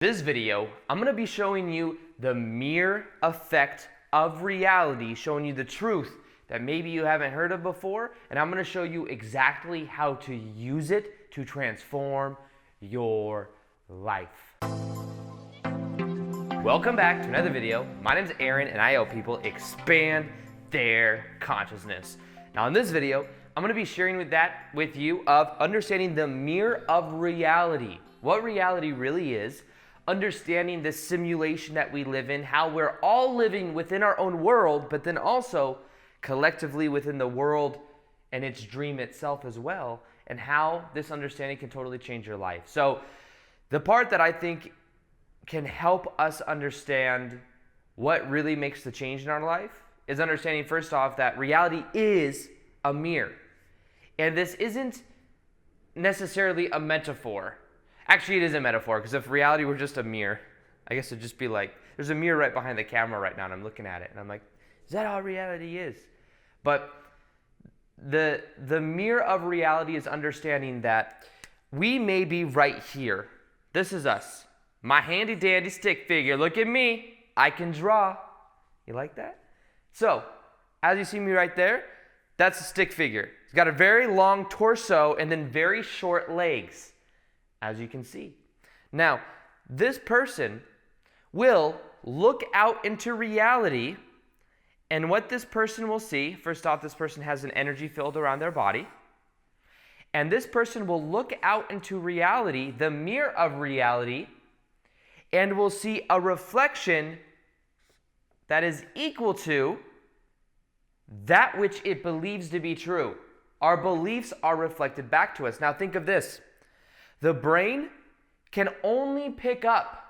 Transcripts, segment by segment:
This video, I'm going to be showing you the mere effect of reality, showing you the truth that maybe you haven't heard of before, and I'm going to show you exactly how to use it to transform your life. Welcome back to another video. My name is Aaron, and I help people expand their consciousness. Now in this video, I'm going to be sharing with you of understanding the mere of reality, what reality really is, understanding this simulation that we live in, how we're all living within our own world, but then also collectively within the world and its dream itself as well, and how this understanding can totally change your life. So the part that I think can help us understand what really makes the change in our life is understanding, first off, that reality is a mirror. And this isn't necessarily a metaphor. Actually, it is a metaphor, because if reality were just a mirror, I guess it'd just be like, there's a mirror right behind the camera right now, and I'm looking at it, and I'm like, is that how reality is? But the mirror of reality is understanding that we may be right here. This is us. My handy dandy stick figure. Look at me. I can draw. You like that? So, as you see me right there, that's a stick figure. It's got a very long torso and then very short legs, as you can see. Now, this person will look out into reality, and what this person will see, first off, this person has an energy field around their body, and this person will look out into reality, the mirror of reality, and will see a reflection that is equal to that which it believes to be true. Our beliefs are reflected back to us. Now think of this. The brain can only pick up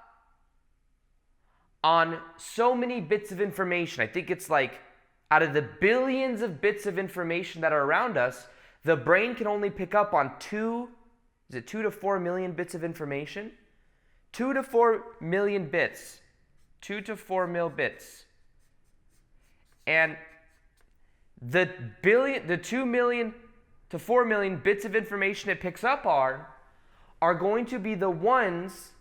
on so many bits of information. I think it's like out of the billions of bits of information that are around us, the brain can only pick up on 2 to 4 million bits of information? 2 to 4 million bits. 2 to 4 mil bits. And the 2 million to 4 million bits of information it picks up are going to be the ones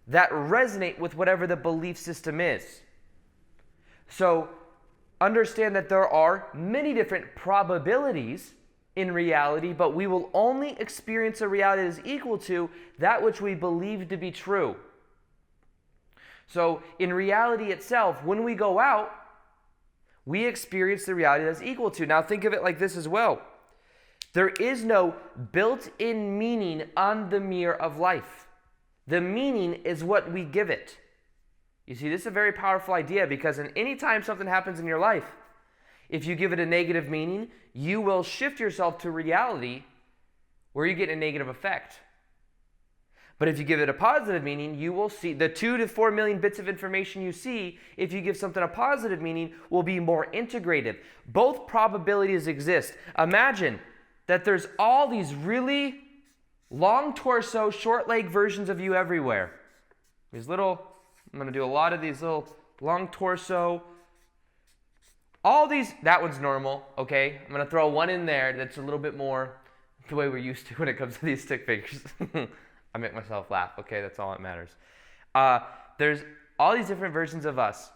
that resonate with whatever the belief system is. So understand that there are many different probabilities in reality, but we will only experience a reality that is equal to that which we believe to be true. So in reality itself, when we go out, we experience the reality that's equal to. Now think of it like this as well. There is no built-in meaning on the mirror of life. The meaning is what we give it. You see, this is a very powerful idea, because any time something happens in your life, if you give it a negative meaning, you will shift yourself to reality where you get a negative effect. But if you give it a positive meaning, you will see the 2 to 4 million bits of information you see, if you give something a positive meaning, will be more integrative. Both probabilities exist. Imagine that there's all these really long torso, short leg versions of you everywhere. I'm going to do a lot of these little long torso. All these, that one's normal, okay? I'm going to throw one in there that's a little bit more the way we're used to when it comes to these stick figures. I make myself laugh, okay? That's all that matters. There's all these different versions of us.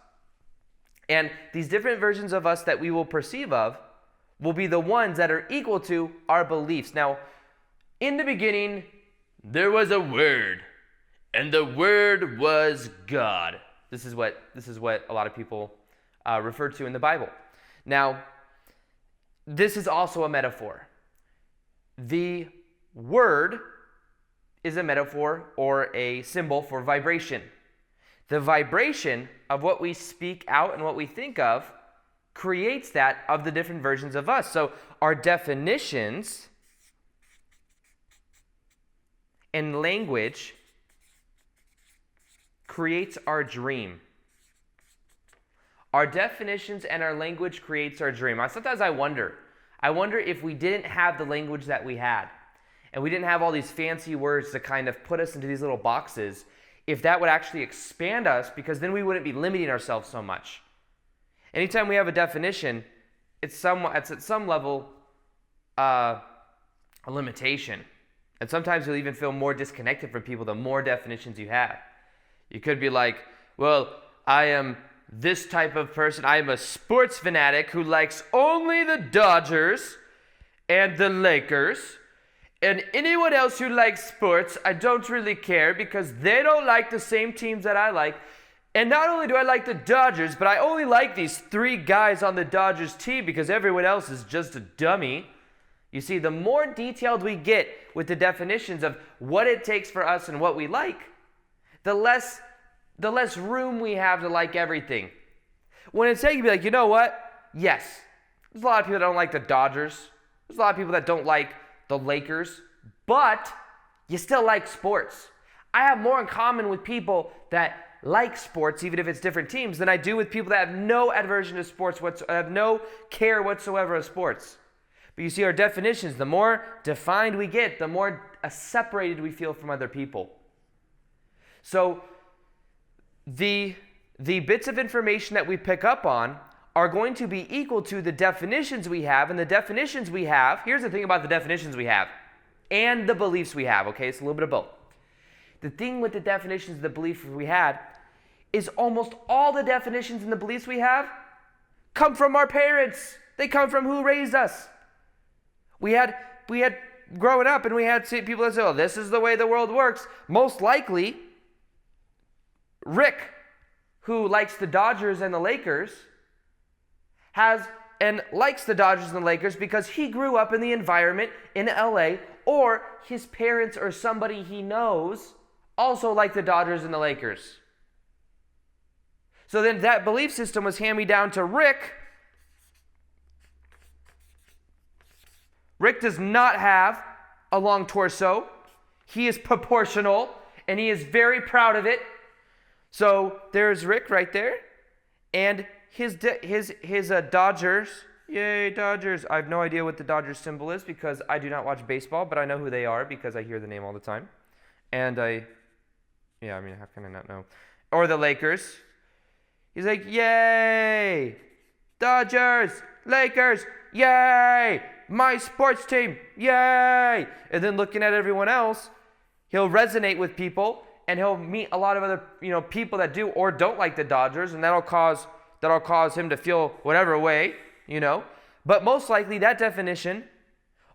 And these different versions of us that we will perceive of will be the ones that are equal to our beliefs. Now, in the beginning, there was a word, and the word was God. This is what a lot of people refer to in the Bible. Now, this is also a metaphor. The word is a metaphor or a symbol for vibration. The vibration of what we speak out and what we think of creates that of the different versions of us. So our definitions and language creates our dream. Our definitions and our language creates our dream. Sometimes I wonder if we didn't have the language that we had, and we didn't have all these fancy words to kind of put us into these little boxes, if that would actually expand us, because then we wouldn't be limiting ourselves so much. Anytime we have a definition, it's at some level a limitation. And sometimes you'll even feel more disconnected from people the more definitions you have. You could be like, well, I am this type of person. I am a sports fanatic who likes only the Dodgers and the Lakers. And anyone else who likes sports, I don't really care because they don't like the same teams that I like. And not only do I like the Dodgers, but I only like these 3 guys on the Dodgers team because everyone else is just a dummy. You see, the more detailed we get with the definitions of what it takes for us and what we like, the less room we have to like everything. When it's saying, you be like, you know what? Yes, there's a lot of people that don't like the Dodgers. There's a lot of people that don't like the Lakers, but you still like sports. I have more in common with people that like sports, even if it's different teams, than I do with people that have no aversion to sports, have no care whatsoever of sports. But you see, our definitions, the more defined we get, the more separated we feel from other people. So the bits of information that we pick up on are going to be equal to the definitions we have, and the definitions we have, here's the thing about the definitions we have and the beliefs we have, okay? It's a little bit of both. The thing with the definitions, the beliefs we had, is almost all the definitions and the beliefs we have come from our parents. They come from who raised us. We had growing up, and we had people that say, oh, this is the way the world works. Most likely, Rick, who likes the Dodgers and the Lakers, likes the Dodgers and the Lakers because he grew up in the environment in LA, or his parents or somebody he knows also like the Dodgers and the Lakers. So then that belief system was handed down to Rick. Rick does not have a long torso. He is proportional, and he is very proud of it. So there's Rick right there, and his Dodgers. Yay, Dodgers. I have no idea what the Dodgers symbol is because I do not watch baseball, but I know who they are because I hear the name all the time. And how can I not know? Or the Lakers. He's like, yay, Dodgers, Lakers, yay, my sports team, yay. And then looking at everyone else, he'll resonate with people, and he'll meet a lot of other, people that do or don't like the Dodgers, and that'll cause him to feel whatever way, But most likely that definition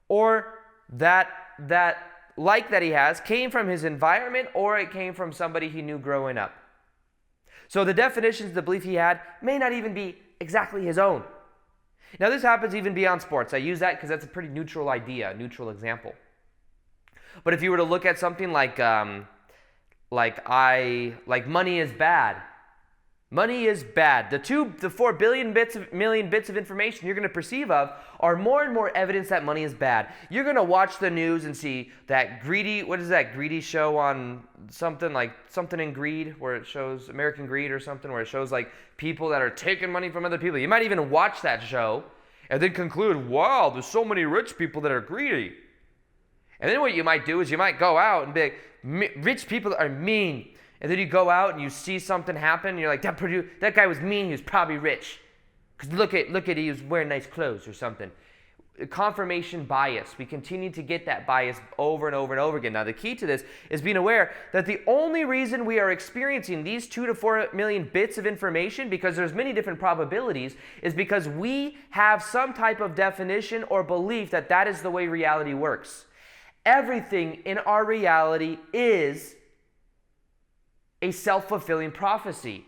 or that like that he has came from his environment, or it came from somebody he knew growing up. So the definitions, the belief he had, may not even be exactly his own. Now this happens even beyond sports. I use that because that's a pretty neutral idea, a neutral example. But if you were to look at something like money is bad. Money is bad. The 4 million bits of information you're going to perceive of are more and more evidence that money is bad. You're going to watch the news and see that greedy show on something in Greed, where it shows American Greed or something, where it shows like people that are taking money from other people. You might even watch that show and then conclude, wow, there's so many rich people that are greedy. And then what you might do is you might go out and be like, rich people are mean. And then you go out and you see something happen, and you're like, that guy was mean, he was probably rich. Because look at he was wearing nice clothes or something. Confirmation bias. We continue to get that bias over and over and over again. Now the key to this is being aware that the only reason we are experiencing these 2 to 4 million bits of information, because there's many different probabilities, is because we have some type of definition or belief that is the way reality works. Everything in our reality is a self-fulfilling prophecy.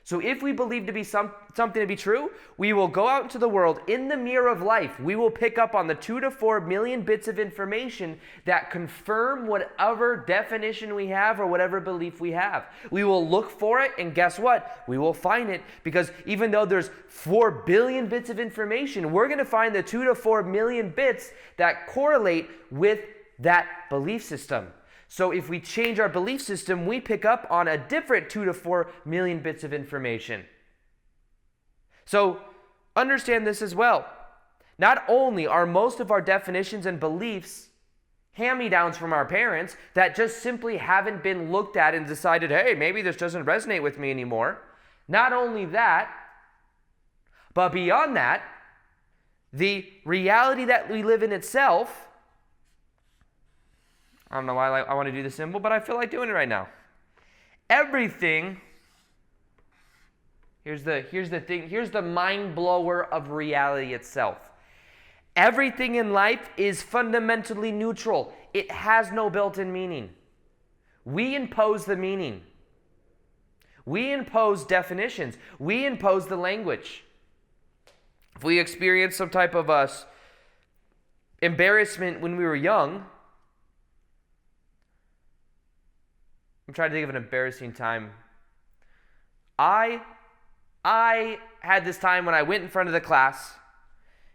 So if we believe to be something to be true, we will go out into the world in the mirror of life. We will pick up on the 2 to 4 million bits of information that confirm whatever definition we have or whatever belief we have. We will look for it, and guess what? We will find it, because even though there's 4 billion bits of information, we're going to find the 2 to 4 million bits that correlate with that belief system. So if we change our belief system, we pick up on a different 2 to 4 million bits of information. So understand this as well. Not only are most of our definitions and beliefs hand-me-downs from our parents that just simply haven't been looked at and decided, hey, maybe this doesn't resonate with me anymore. Not only that, but beyond that, the reality that we live in itself, I don't know why I want to do the symbol, but I feel like doing it right now. Everything, here's the thing, here's the mind blower of reality itself. Everything in life is fundamentally neutral. It has no built-in meaning. We impose the meaning. We impose definitions. We impose the language. If we experience some type of embarrassment when we were young, I'm trying to think of an embarrassing time. I had this time when I went in front of the class,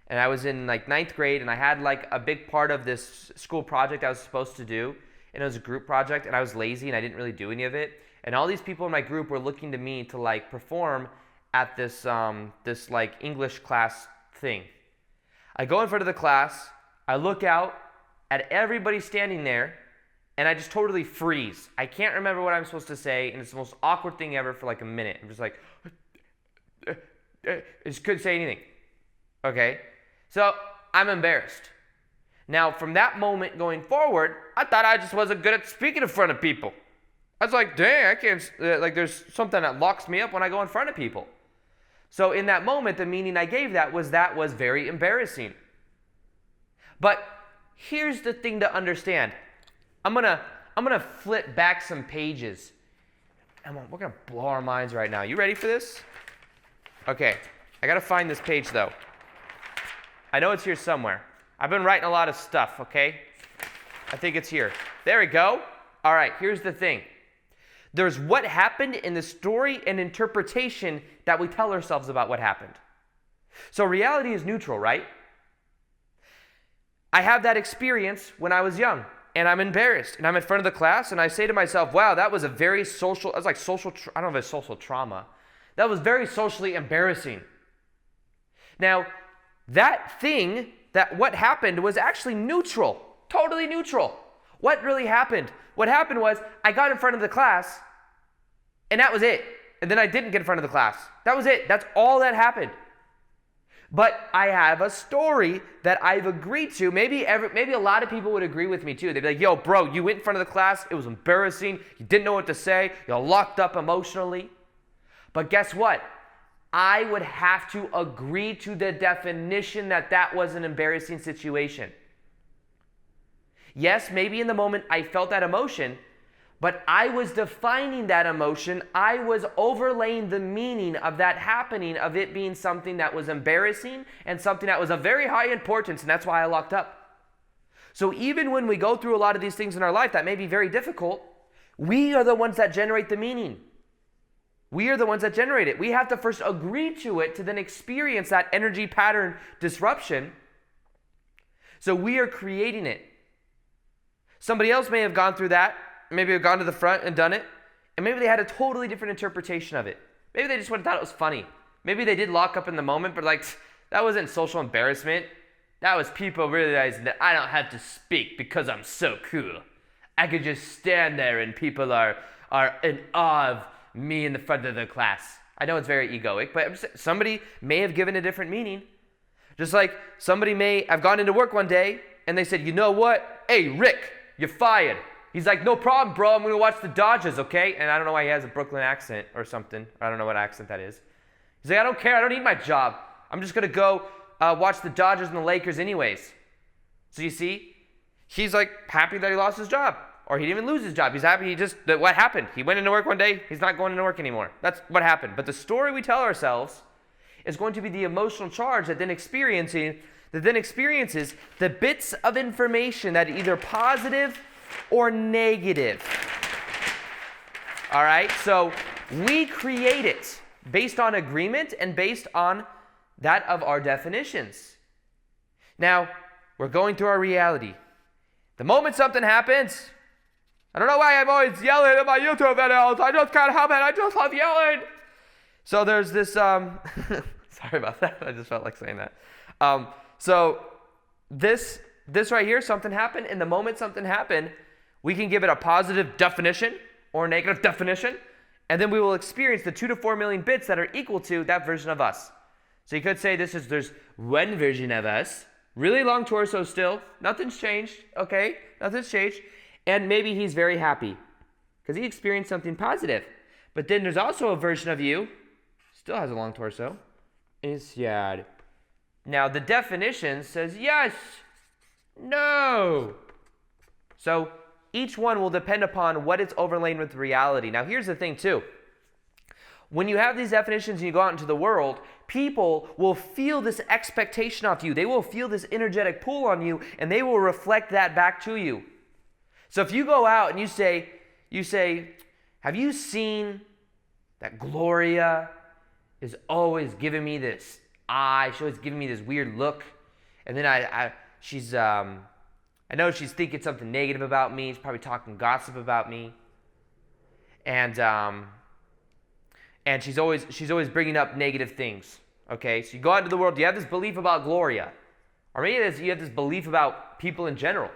and I was in like 9th grade, and I had like a big part of this school project I was supposed to do, and it was a group project, and I was lazy and I didn't really do any of it. And all these people in my group were looking to me to like perform at this this like English class thing. I go in front of the class, I look out at everybody standing there, and I just totally freeze. I can't remember what I'm supposed to say, and it's the most awkward thing ever for like a minute. I'm just like, I just couldn't say anything. Okay? So I'm embarrassed. Now, from that moment going forward, I thought I just wasn't good at speaking in front of people. I was like, dang, I can't, like there's something that locks me up when I go in front of people. So in that moment, the meaning I gave that was very embarrassing. But here's the thing to understand. I'm gonna flip back some pages. We're gonna blow our minds right now. You ready for this? Okay, I gotta find this page though. I know it's here somewhere. I've been writing a lot of stuff, okay? I think it's here. There we go. All right, here's the thing. There's what happened in the story and interpretation that we tell ourselves about what happened. So reality is neutral, right? I have that experience when I was young, and I'm embarrassed, and I'm in front of the class, and I say to myself, wow, that was a very social, I don't know if it's social trauma. That was very socially embarrassing. Now, what happened was actually neutral, totally neutral. What really happened? What happened was I got in front of the class, and that was it. And then I didn't get in front of the class. That was it. That's all that happened. But I have a story that I've agreed to. Maybe a lot of people would agree with me too. They'd be like, yo, bro, you went in front of the class. It was embarrassing. You didn't know what to say. You're locked up emotionally. But guess what? I would have to agree to the definition that was an embarrassing situation. Yes, maybe in the moment I felt that emotion, but I was defining that emotion. I was overlaying the meaning of that happening, of it being something that was embarrassing and something that was of very high importance, and that's why I locked up. So even when we go through a lot of these things in our life that may be very difficult, we are the ones that generate the meaning. We are the ones that generate it. We have to first agree to it to then experience that energy pattern disruption. So we are creating it. Somebody else may have gone through that, maybe have gone to the front and done it, and maybe they had a totally different interpretation of it. Maybe they just would have thought it was funny. Maybe they did lock up in the moment, but like, that wasn't social embarrassment. That was people realizing that I don't have to speak because I'm so cool. I could just stand there and people are in awe of me in the front of the class. I know it's very egoic, but somebody may have given a different meaning. Just like somebody may have gone into work one day and they said, you know what? Hey, Rick, you're fired. He's like, no problem, bro. I'm going to watch the Dodgers, okay? And I don't know why he has a Brooklyn accent or something. I don't know what accent that is. He's like, I don't care. I don't need my job. I'm just going to go watch the Dodgers and the Lakers anyways. So you see, he's like happy that he lost his job. Or he didn't even lose his job. He's happy what happened? He went into work one day. He's not going into work anymore. That's what happened. But the story we tell ourselves is going to be the emotional charge that then experiences the bits of information that are either positive or negative. All right? So we create it based on agreement and based on that of our definitions. Now, we're going through our reality. The moment something happens, I don't know why I'm always yelling at my YouTube videos. I just can't help it. I just love yelling. So there's this, sorry about that. I just felt like saying that. So this right here, something happened. In the moment something happened, we can give it a positive definition or a negative definition, and then we will experience the 2 to 4 million bits that are equal to that version of us. So you could say there's one version of us, really long torso still, nothing's changed, okay? Nothing's changed. And maybe he's very happy because he experienced something positive. But then there's also a version of you, still has a long torso, is sad. Now the definition says yes, no. So each one will depend upon what it's overlain with reality. Now here's the thing too. When you have these definitions and you go out into the world, people will feel this expectation of you. They will feel this energetic pull on you, and they will reflect that back to you. So if you go out and you say, have you seen that Gloria is always giving me this eye? She's always giving me this weird look. And then I know she's thinking something negative about me. She's probably talking gossip about me. And she's always bringing up negative things. Okay, so you go out into the world, you have this belief about Gloria. Or maybe you have this belief about people in general.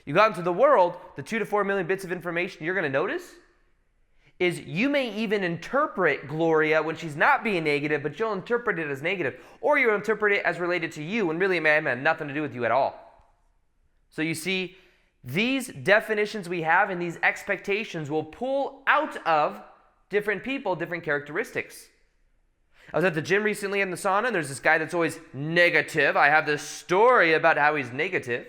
You go out into the world, the 2 to 4 million bits of information you're going to notice is you may even interpret Gloria when she's not being negative, but you'll interpret it as negative. Or you'll interpret it as related to you, and really it may have nothing to do with you at all. So you see, these definitions we have and these expectations will pull out of different people, different characteristics. I was at the gym recently in the sauna, and there's this guy that's always negative. I have this story about how he's negative.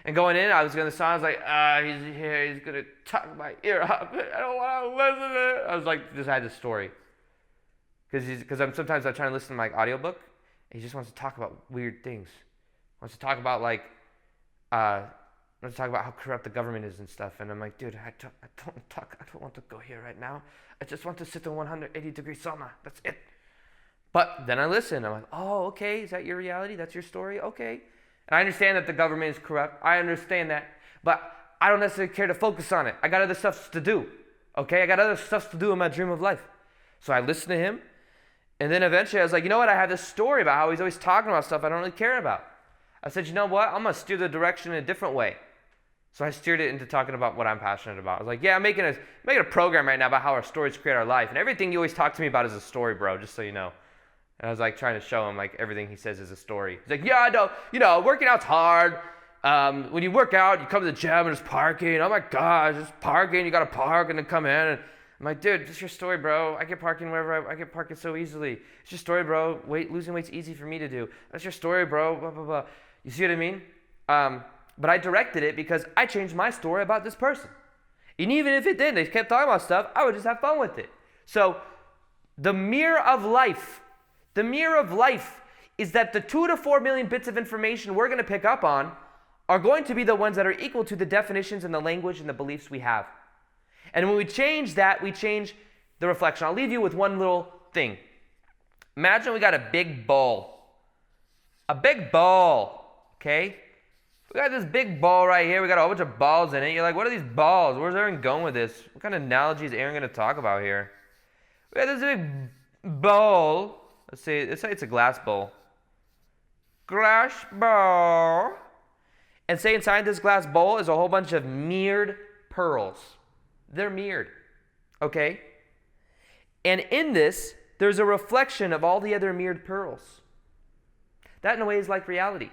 And going in, I was in the sauna, I was like, he's here, he's going to tuck my ear up. I don't want to listen to it. I was like, just had this story. Because sometimes I'm trying to listen to my audiobook, and he just wants to talk about weird things. Wants to talk about let's talk about how corrupt the government is and stuff. And I'm like, dude, I don't want to go here right now. I just want to sit in 180-degree sauna. That's it. But then I listen. I'm like, oh, okay. Is that your reality? That's your story? Okay. And I understand that the government is corrupt. I understand that. But I don't necessarily care to focus on it. I got other stuff to do. Okay? I got other stuff to do in my dream of life. So I listened to him. And then eventually I was like, you know what? I have this story about how he's always talking about stuff I don't really care about. I said, you know what? I'm going to steer the direction in a different way. So I steered it into talking about what I'm passionate about. I was like, yeah, I'm making a program right now about how our stories create our life. And everything you always talk to me about is a story, bro, just so you know. And I was like trying to show him like everything he says is a story. He's like, yeah, I know, working out's hard. When you work out, you come to the gym and there's parking. Oh my gosh, there's parking. You got to park and then come in. And I'm like, dude, it's your story, bro. I get parking wherever I get parking so easily. It's your story, bro. Losing weight's easy for me to do. That's your story, bro. Blah, blah, blah. You see what I mean? But I directed it because I changed my story about this person. And even if it didn't, they kept talking about stuff, I would just have fun with it. So the mirror of life is that the 2 to 4 million bits of information we're going to pick up on are going to be the ones that are equal to the definitions and the language and the beliefs we have. And when we change that, we change the reflection. I'll leave you with one little thing. Imagine we got a big bowl. Okay? We got this big ball right here. We got a whole bunch of balls in it. You're like, what are these balls? Where's Aaron going with this? What kind of analogy is Aaron going to talk about here? We got this big bowl. Let's say it's a glass bowl. Glass bowl. And say inside this glass bowl is a whole bunch of mirrored pearls. They're mirrored. Okay? And in this, there's a reflection of all the other mirrored pearls. That in a way is like reality.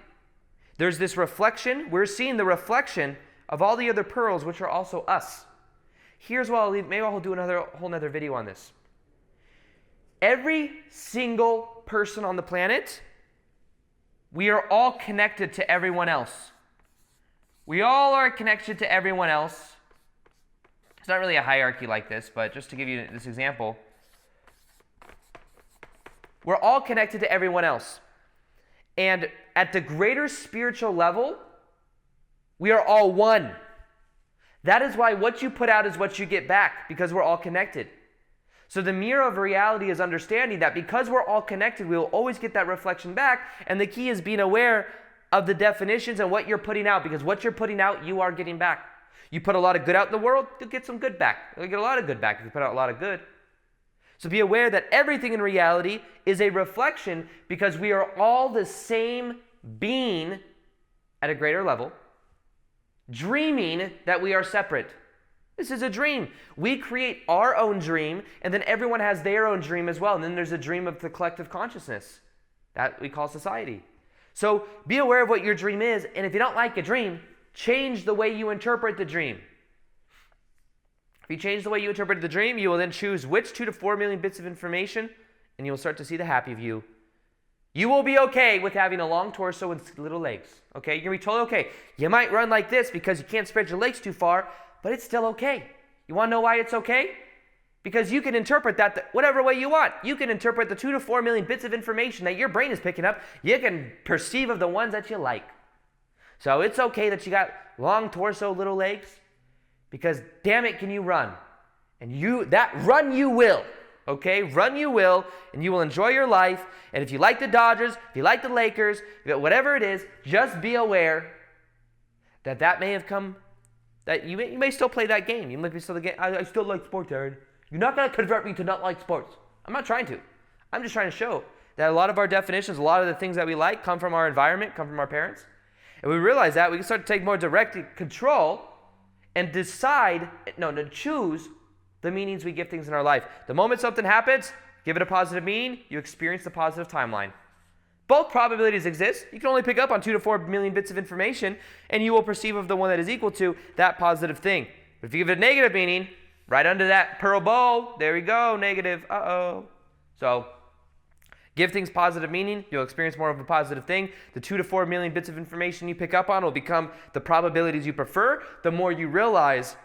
There's this reflection. We're seeing the reflection of all the other pearls, which are also us. Here's what I'll leave. Maybe I'll do a whole nother video on this. Every single person on the planet, we are all connected to everyone else. We all are connected to everyone else. It's not really a hierarchy like this, but just to give you this example, we're all connected to everyone else. And at the greater spiritual level, we are all one. That is why what you put out is what you get back, because we're all connected. So the mirror of reality is understanding that because we're all connected, we will always get that reflection back. And the key is being aware of the definitions and what you're putting out, because what you're putting out, you are getting back. You put a lot of good out in the world, you'll get some good back. You'll get a lot of good back if you put out a lot of good. So be aware that everything in reality is a reflection, because we are all the same being at a greater level, dreaming that we are separate. This is a dream. We create our own dream, and then everyone has their own dream as well. And then there's a dream of the collective consciousness that we call society. So be aware of what your dream is, and if you don't like a dream, change the way you interpret the dream. If you change the way you interpret the dream, you will then choose which 2 to 4 million bits of information, and you will start to see the happy view. You will be okay with having a long torso and little legs, okay? You're going to be totally okay. You might run like this because you can't spread your legs too far, but it's still okay. You want to know why it's okay? Because you can interpret that whatever way you want. You can interpret the 2 to 4 million bits of information that your brain is picking up. You can perceive of the ones that you like. So it's okay that you got long torso, little legs, because damn it, can you run? And run you will. Okay, run you will, and you will enjoy your life. And if you like the Dodgers, if you like the Lakers, whatever it is, just be aware that may have come, that you may still play that game. You might be still the game. I still like sports, Aaron. You're not going to convert me to not like sports. I'm not trying to. I'm just trying to show that a lot of our definitions, a lot of the things that we like come from our environment, come from our parents. And we realize that, we can start to take more direct control and choose the meanings we give things in our life. The moment something happens, give it a positive meaning, you experience the positive timeline. Both probabilities exist. You can only pick up on 2 to 4 million bits of information, and you will perceive of the one that is equal to that positive thing. But if you give it a negative meaning, right under that pearl bow, there we go, negative, So, give things positive meaning, you'll experience more of a positive thing. The 2 to 4 million bits of information you pick up on will become the probabilities you prefer. The more you realize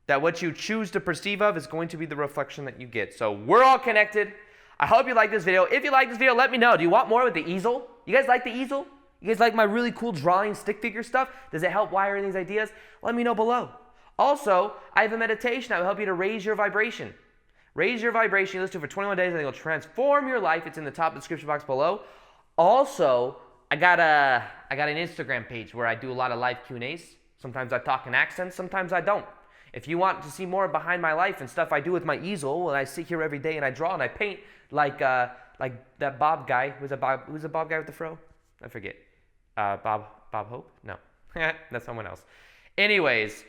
that what you choose to perceive of is going to be the reflection that you get. So we're all connected. I hope you like this video. If you like this video, let me know. Do you want more with the easel? You guys like the easel? You guys like my really cool drawing stick figure stuff? Does it help wire in these ideas? Let me know below. Also, I have a meditation that will help you to raise your vibration. Raise your vibration. You listen to it for 21 days and it'll transform your life. It's in the top description box below. Also, I got an Instagram page where I do a lot of live Q&As. Sometimes I talk in accents, sometimes I don't. If you want to see more behind my life and stuff I do with my easel, and I sit here every day and I draw and I paint like that Bob guy. Who's the Bob guy with the fro? I forget. Bob Hope? No. That's someone else. Anyways,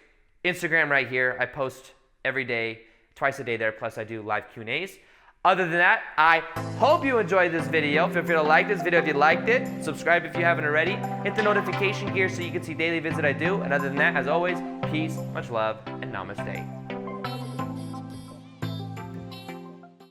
Instagram right here. I post every day, twice a day there, plus I do live Q&As. Other than that, I hope you enjoyed this video. Feel free to like this video if you liked it. Subscribe if you haven't already. Hit the notification gear so you can see daily vids that I do. And other than that, as always, peace, much love, and namaste.